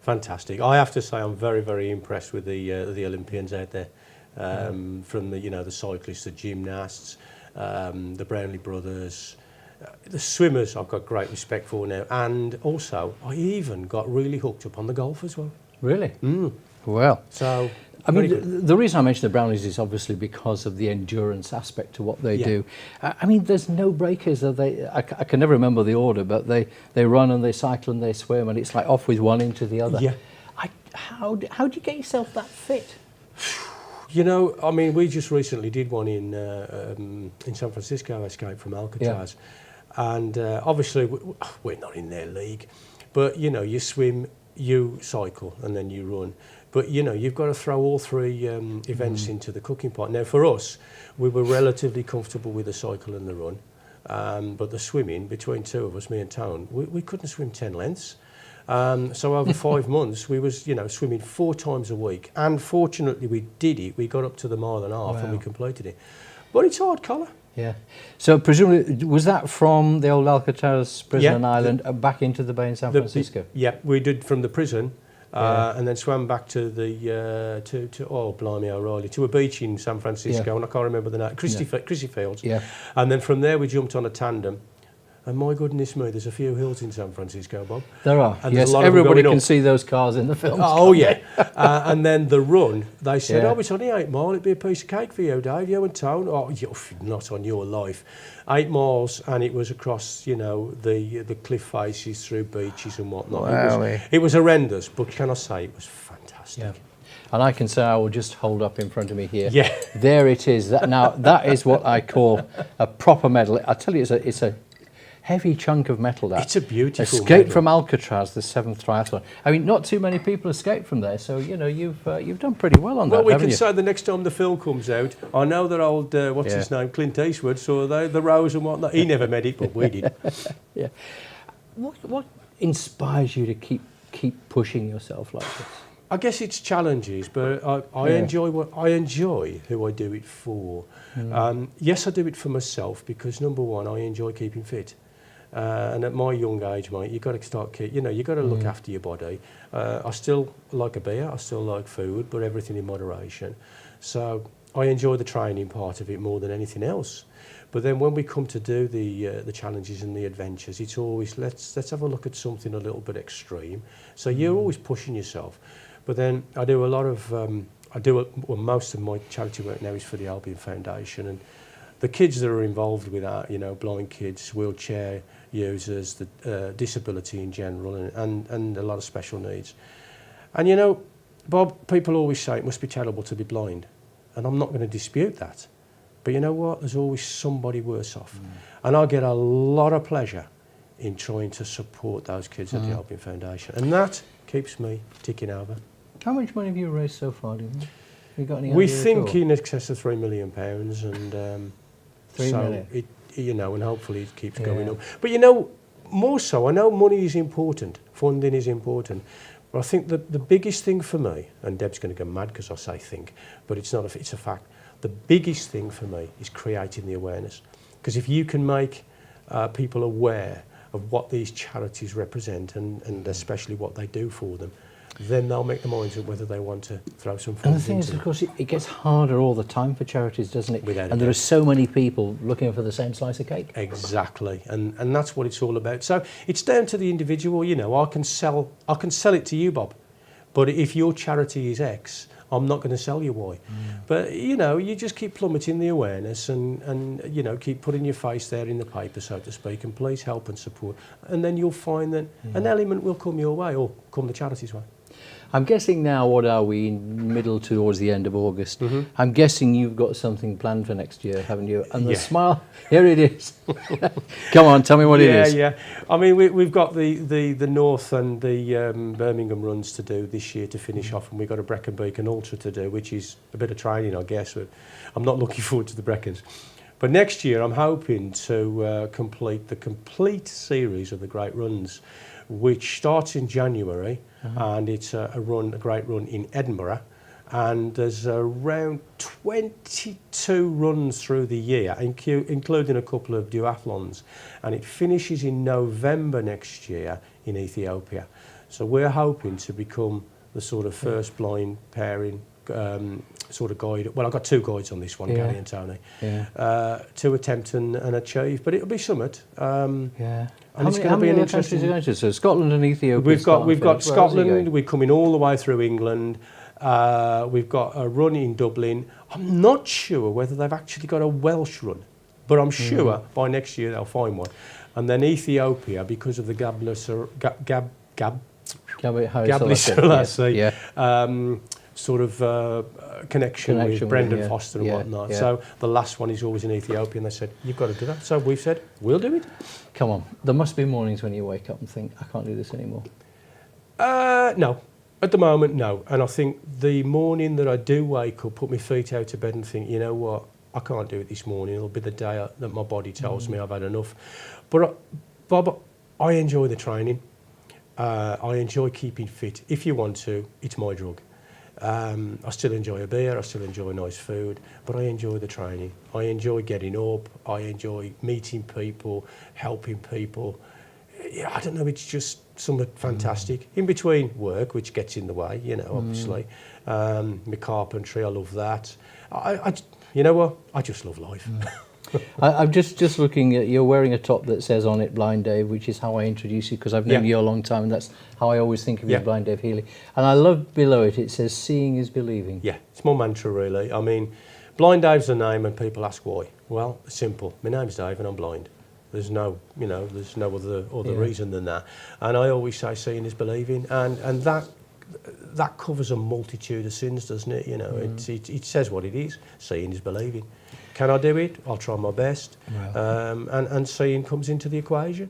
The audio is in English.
Fantastic. I have to say I'm very, very impressed with the Olympians out there, from the cyclists, the gymnasts, the Brownlee brothers, the swimmers. I've got great respect for now, and also I even got really hooked up on the golf as well. Really? Well, so I mean, the reason I mention the Brownlees is obviously because of the endurance aspect to what they do. I mean, there's no breakers. I can never remember the order, but they run and they cycle and they swim, and it's like off with one into the other. Yeah. How do you get yourself that fit? You know, I mean, we just recently did one in San Francisco, Escape from Alcatraz, and obviously we're not in their league, but you know, you swim, you cycle, and then you run. But you know, you've got to throw all three events into the cooking pot. Now, for us, we were relatively comfortable with the cycle and the run, but the swimming, between two of us, me and Tone, we couldn't swim 10 lengths. So over 5 months, we was swimming 4 times a week, and fortunately we did it. We got up to the mile and a half, and we completed it. But it's hard colour. Yeah. So presumably, was that from the old Alcatraz prison and island back into the bay in San Francisco? Yeah, we did from the prison. And then swam back to the Blimey O'Reilly, to a beach in San Francisco, and I can't remember the name, Chrissy Fields. Yeah. And then from there we jumped on a tandem, and my goodness me, there's a few hills in San Francisco, Bob. There are. And yes, everybody can see those cars in the films. Oh yeah. And then the run, they said, it's only 8 miles. It'd be a piece of cake for you, Dave. You and Tone. Oh, not on your life. 8 miles, and it was across, the cliff faces, through beaches and whatnot. Wow. It was horrendous, but can I say it was fantastic. Yeah. And I can say, I will just hold up in front of me here. Yeah. There it is. That is what I call a proper medal. I tell you, it's a heavy chunk of metal. That it's a beautiful escape medal. From Alcatraz, the 7th triathlon. I mean, not too many people escaped from there, so you've done pretty well on that. Well, we haven't can you? say the next time the film comes out, I know that old his name, Clint Eastwood, saw the rows and whatnot. He never made it, but we did. Yeah. What inspires you to keep pushing yourself like this? I guess it's challenges, but I enjoy who I do it for. Yes, I do it for myself because number one, I enjoy keeping fit. And at my young age, mate, you've got to you've got to look after your body. I still like a beer, I still like food, but everything in moderation. So I enjoy the training part of it more than anything else. But then when we come to do the challenges and the adventures, it's always let's have a look at something a little bit extreme. So you're always pushing yourself. But then I do a lot of most of my charity work now is for the Albion Foundation, and the kids that are involved with that, blind kids, wheelchair users, the disability in general, and a lot of special needs. And Bob, people always say it must be terrible to be blind, and I'm not going to dispute that. But you know what? There's always somebody worse off. And I get a lot of pleasure in trying to support those kids at the Albion Foundation, and that keeps me ticking over. How much money have you raised so far, do you think? Have you got any We idea think in excess of £3 million, and 3 million. It, and hopefully it keeps going up. But more so, I know money is important, funding is important, but I think the biggest thing for me, and Deb's going to go mad because I say think, but it's not. It's a fact. The biggest thing for me is creating the awareness, because if you can make people aware of what these charities represent and especially what they do for them, then they'll make their minds up whether they want to throw some funds. And the thing is, of course, it gets harder all the time for charities, doesn't it? Without and there are so many people looking for the same slice of cake. Exactly, and that's what it's all about. So it's down to the individual. I can sell it to you, Bob, but if your charity is X, I'm not going to sell you Y. But you just keep plummeting the awareness and keep putting your face there in the paper, so to speak, and please help and support, and then you'll find that an element will come your way or come the charity's way. I'm guessing now, what are we, middle towards the end of August? I'm guessing you've got something planned for next year, haven't you? And the smile, here it is. Come on, tell me what it is. Yeah. I mean, we've got the North and the Birmingham runs to do this year to finish off, and we've got a Brecon Beacon Ultra to do, which is a bit of training, I guess. But I'm not looking forward to the Brecons. But next year, I'm hoping to complete the complete series of the Great Runs, which starts in January, and it's a great run in Edinburgh, and there's around 22 runs through the year, including a couple of duathlons, and it finishes in November next year in Ethiopia. So we're hoping to become the sort of first blind pairing sort of guide. Well, I've got two guides on this one, Gary and Tony, to attempt and achieve. But it'll be summit. Yeah. And it's going to be an interesting. Countries are going to? So Scotland and Ethiopia. We've got Scotland. We're coming all the way through England. We've got a run in Dublin. I'm not sure whether they've actually got a Welsh run, but I'm sure by next year they'll find one. And then Ethiopia, because of the Gabli Selassie sort of connection with Brendan Foster and whatnot. Yeah. So the last one is always in Ethiopia, and they said, you've got to do that. So we've said, we'll do it. Come on. There must be mornings when you wake up and think, I can't do this anymore. No. At the moment, no. And I think the morning that I do wake up, put my feet out of bed and think, you know what, I can't do it this morning. It'll be the day that my body tells me I've had enough. But, Bob, I enjoy the training. I enjoy keeping fit. If you want to, it's my drug. I still enjoy a beer, I still enjoy nice food, but I enjoy the training. I enjoy getting up, I enjoy meeting people, helping people. Yeah, I don't know, it's just something fantastic. In between work, which gets in the way, you know, obviously. My carpentry, I love that. You know what? I just love life. I'm just looking at, you're wearing a top that says on it Blind Dave, which is how I introduce you, because I've known you a long time, and that's how I always think of you, Blind Dave Heeley. And I love below it, it says seeing is believing. Yeah, it's my mantra really. I mean, Blind Dave's the name and people ask why. Well, it's simple. My name's Dave and I'm blind. There's no, you know, there's no other reason than that. And I always say seeing is believing, and that covers a multitude of sins, doesn't it? You know, it says what it is. Seeing is believing. Can I do it? I'll try my best. And seeing comes into the equation.